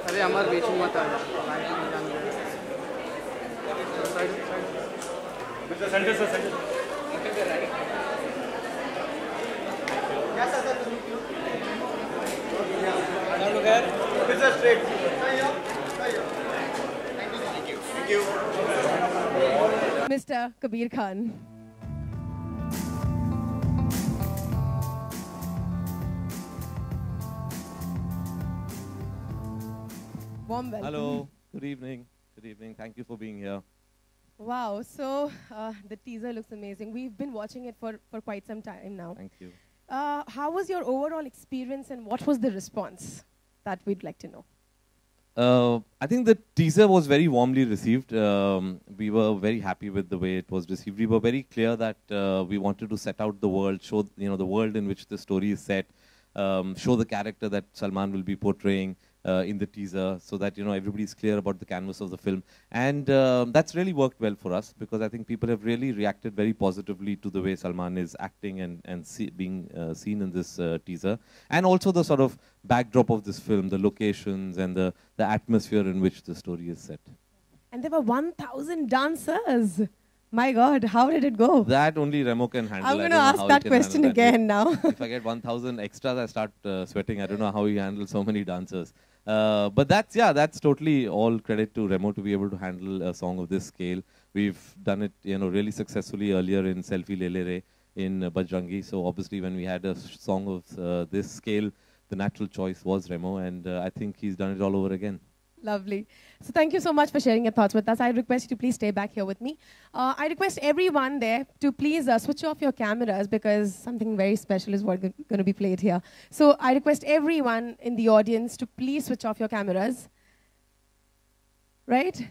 अरे हमारे बीच में मत आ Mr. Kabir Khan. Warm welcome. Hello, good evening. Good evening. Thank you for being here. Wow, so the teaser looks amazing. We've been watching it for quite some time now. Thank you. How was your overall experience and what was the response? That we'd like to know. I think the teaser was very warmly received. We were very happy with the way it was received. We were very clear that we wanted to set out the world, show the world in which the story is set, show the character that Salman will be portraying in the teaser, so that everybody's clear about the canvas of the film. And that's really worked well for us, because I think people have really reacted very positively to the way Salman is acting and being seen in this teaser. And also the sort of backdrop of this film, the locations and the atmosphere in which the story is set. And there were 1,000 dancers. My God, how did it go? That only Remo can handle. I'm going to ask that question again now. If I get 1,000 extras, I start sweating. I don't know how he handles so many dancers. But that's totally all credit to Remo to be able to handle a song of this scale. We've done it, really successfully earlier in Selfie Le Le Re in Bajrangi. So obviously, when we had a song of this scale, the natural choice was Remo, and I think he's done it all over again. Lovely. So thank you so much for sharing your thoughts with us. I request you to please stay back here with me. I request everyone there to please switch off your cameras, because something very special is going to be played here. So I request everyone in the audience to please switch off your cameras. Right?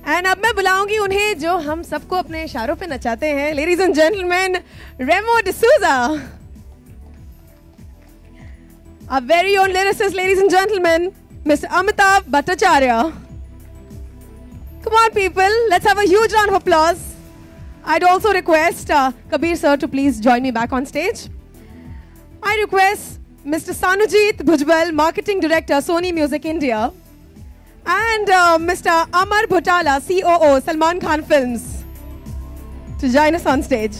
And अब मैं बुलाऊंगी उन्हें जो हम सबको अपने इशारों पे नचाते हैं. Ladies and gentlemen, Remo D'Souza. Our very own lyricist, ladies and gentlemen, Mr. Amitav Bhattacharya. Come on, people. Let's have a huge round of applause. I'd also request Kabir sir to please join me back on stage. I request Mr. Sanujit Bhujbal, Marketing Director, Sony Music India. And Mr. Amar Bhutala, COO, Salman Khan Films, to join us on stage.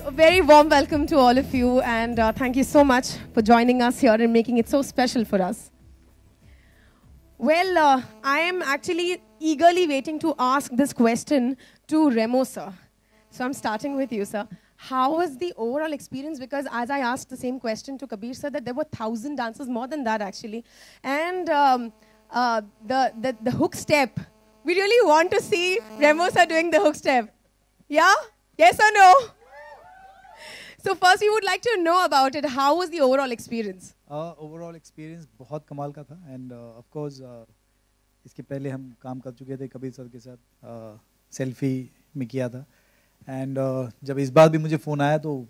A very warm welcome to all of you, and thank you so much for joining us here and making it so special for us. Well, I am actually eagerly waiting to ask this question to Remo sir. So I'm starting with you, sir. How was the overall experience? Because as I asked the same question to Kabir sir, that there were 1,000 dancers, more than that actually. And the hook step, we really want to see Remo sir doing the hook step. Yeah? Yes or no? So first, we would like to know about it. How was the overall experience? Overall experience बहुत कमाल का था, and of course इसके पहले हम काम कर चुके थे कबीर सर के साथ, सेल्फी में किया था, and जब इस बार भी मुझे फ़ोन आया तो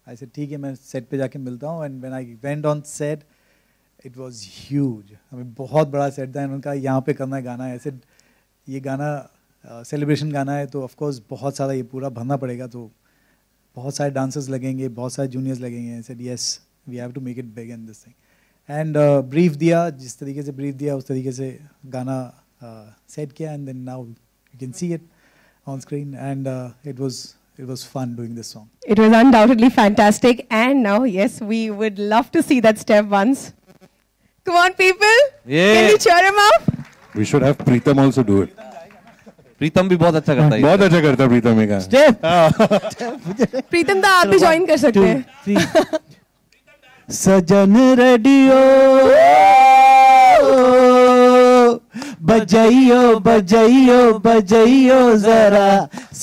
ऐसे ठीक है मैं सेट पे जाके मिलता हूँ, and when I went on set, it was huge. हमें बहुत बड़ा सेट था, उनका यहाँ पे करना है गाना, ऐसे ये गाना सेलिब्रेशन गाना है, तो of course बहुत सारा ये पूरा भरना पड़ेगा, तो बहुत सारे डांसर्स लगेंगे, बहुत सारे जूनियर्स लगेंगे. I said yes, we have to make it big in this thing. And brief दिया, जिस तरीके से brief दिया उस तरीके से गाना सेट किया, and then now you can see it on screen, and it was fun doing this song. It was undoubtedly fantastic, and now yes, we would love to see that step once. Come on, people! Yeah. Can we cheer him up? We should have Pritam also do it. प्रीतम भी बहुत अच्छा करता है. बहुत अच्छा करता है प्रीतम का स्टेप. प्रीतम दा आप भी ज्वाइन कर सकते हैं. सजन रेडियो बजाइयो बजाइयो बजाइयो जरा,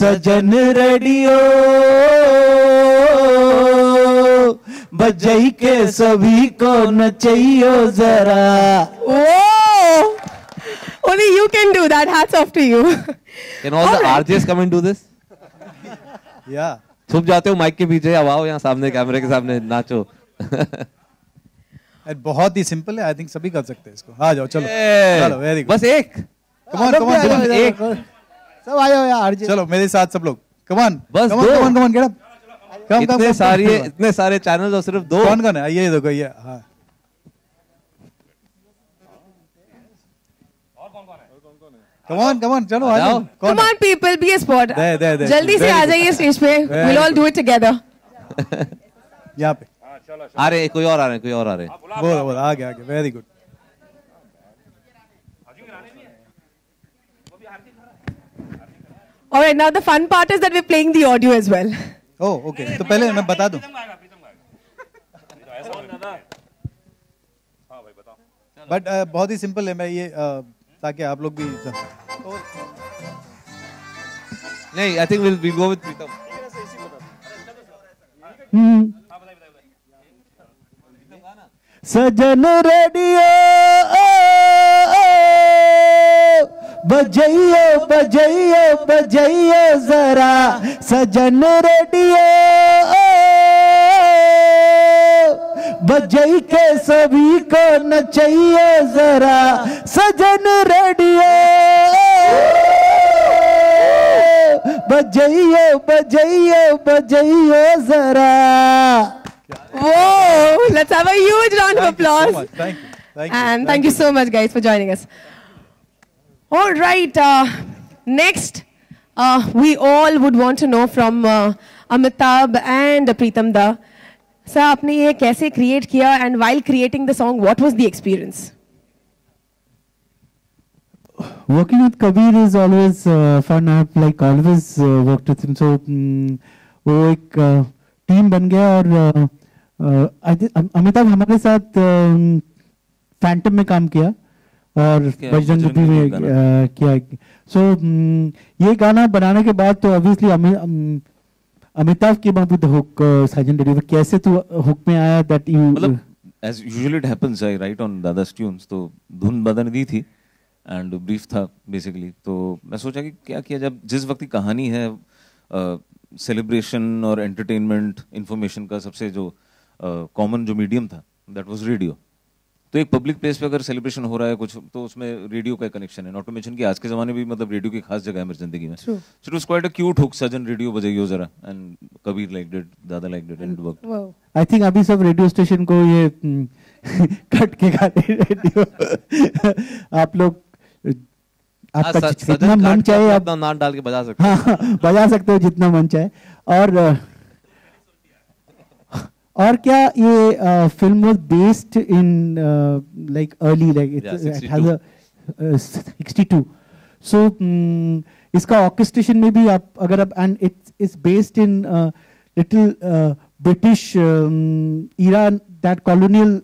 सजन रेडियो बजई के सभी को नचइयो जरा। Whoa! Only you can do that. Hats off to you. Can all the RJs come and do this? Yeah. छुप जाते हो माइक के पीछे, अब आओ यहाँ सामने कैमरे के सामने नाचो। बहुत ही सिंपल है, आई थिंक सभी कर सकते हैं इसको। आ जाओ चलो, चलो वेरी गुड। बस एक, कम ऑन कम ऑन एक, सब आयो यार आरजे, चलो मेरे साथ सब लोग, कम ऑन बस come on come on get up. इतने सारे चैनल्स और सिर्फ दो। कौन कौन है ये देखो, ये हाँ कम ऑन चलो आ जाओ। Come on people, be a sport. दे जल्दी से आ जाइए स्टेज पे। We'll all do it together. यहाँ पे आ रहे, कोई और आ रहे, कोई और आ रहे। बोल आगे आगे, very good. All right, now the fun part is that we're playing the audio as well. Oh, okay. तो पहले मैं बता दूं। बट बहुत ही सिंपल है, मैं ये ताकि आप लोग भी नहीं, I think we'll go with Pritam. सजन रेडियो बजइयो बजइयो बजइयो जरा, सजन रेडियो बजई के सभी को नचइयो जरा, सजन रेडियो बजइयो बजइयो बजइयो जरा। Whoa! Let's have a huge round of applause. Thank you. And thank you so much, guys, for joining us. All right. Next, we all would want to know from Amitabh and Pritam Da. Sir, आपने ये कैसे create किया? And while creating the song, what was the experience? Working with Kabir is always fun. I've like always worked with him. So वो एक team बन गया और अमिताभ हमारे साथ फैंटम में काम किया और बजरंग बली में किया। सो ये गाना बनाने के बाद तो ऑब्वियसली अमिताभ के बाबू द हुक साजन रेडियो, कैसे तू हुक में आया दैट यू? मतलब as usually it happens, I write on दादा's tunes, तो धुन बदन दी थी एंड ब्रीफ था बेसिकली। तो मैं सोचा कि क्या किया, जब जिस वक्त की कहानी है सेलिब्रेशन और एंटरटेनमेंट इंफॉर्मेशन का सबसे जो कॉमन जो मीडियम था दैट वाज रेडियो। तो एक पब्लिक प्लेस पे अगर सेलिब्रेशन हो रहा है कुछ, तो उसमें रेडियो का कनेक्शन है। नॉट टू मेंशन कि आज के जमाने में भी मतलब रेडियो की खास जगह है मेरी जिंदगी में। So it was quite a cute hook, सजन रेडियो बजाइयो जरा, एंड कबीर लाइक्ड इट, दादा liked it, and it worked. I think अभी सब रेडियो स्टेशन को ये कट के गाने रेडियो आप लोग आपका जितना मन चाहे आप नाम डाल के बजा सकते हो। हाँ, बजा सकते हो जितना मन चाहे। और क्या ये film was based in like early like it has a 62। सो इसका ऑर्केस्ट्रेशन में भी आप अगर आप and it's based in little British era, that colonial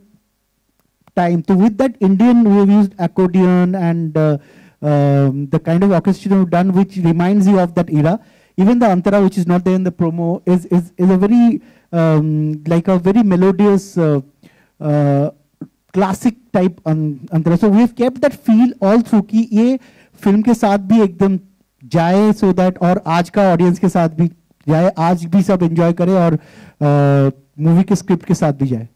time. So with that Indian, we have used accordion and the kind of orchestration we've done, which reminds you of that era. Even the Antara, which is not there in the promo, is a very like a very melodious classic type Antara. So we've kept that feel all through कि ये film के साथ भी एकदम जाए, so that और आज का ऑडियंस के साथ भी जाए, आज भी सब एंजॉय करें और मूवी के स्क्रिप्ट के साथ भी जाए।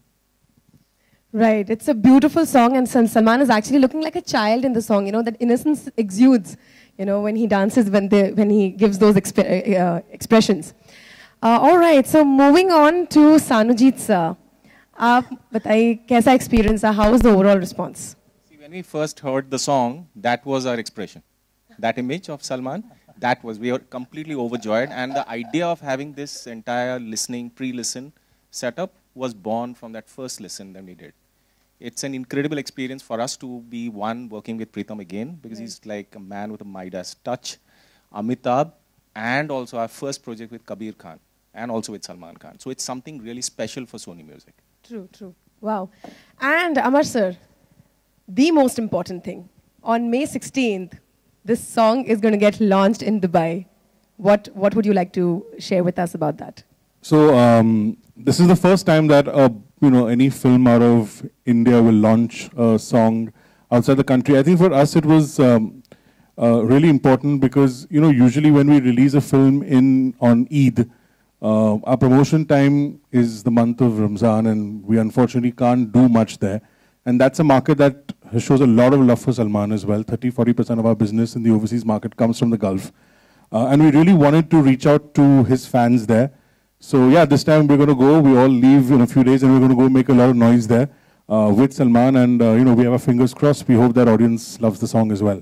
Right, it's a beautiful song, and Salman is actually looking like a child in the song. You know, that innocence exudes, you know, when he dances, when he gives those expressions. All right, so moving on to Sanujit sir. आप बताइए कैसा experience था? How was the overall response? See, when we first heard the song, that was our expression. That image of Salman, we were completely overjoyed, and the idea of having this entire listening, pre-listen setup was born from that first listen that we did. It's an incredible experience for us to be working with Pritam again, because he's like a man with a Midas touch. Amitabh, and also our first project with Kabir Khan, and also with Salman Khan. So it's something really special for Sony Music. True, true. Wow. And Amar sir, the most important thing, on May 16th, this song is going to get launched in Dubai. What would you like to share with us about that? So this is the first time that any film out of India will launch a song outside the country. I think for us it was really important because usually when we release a film on Eid, our promotion time is the month of Ramzan, and we unfortunately can't do much there. And that's a market that shows a lot of love for Salman as well. 30-40% of our business in the overseas market comes from the Gulf. And we really wanted to reach out to his fans there. So yeah, this time we're going to go. We all leave in a few days and we're going to go make a lot of noise there with Salman. And we have our fingers crossed. We hope that audience loves the song as well.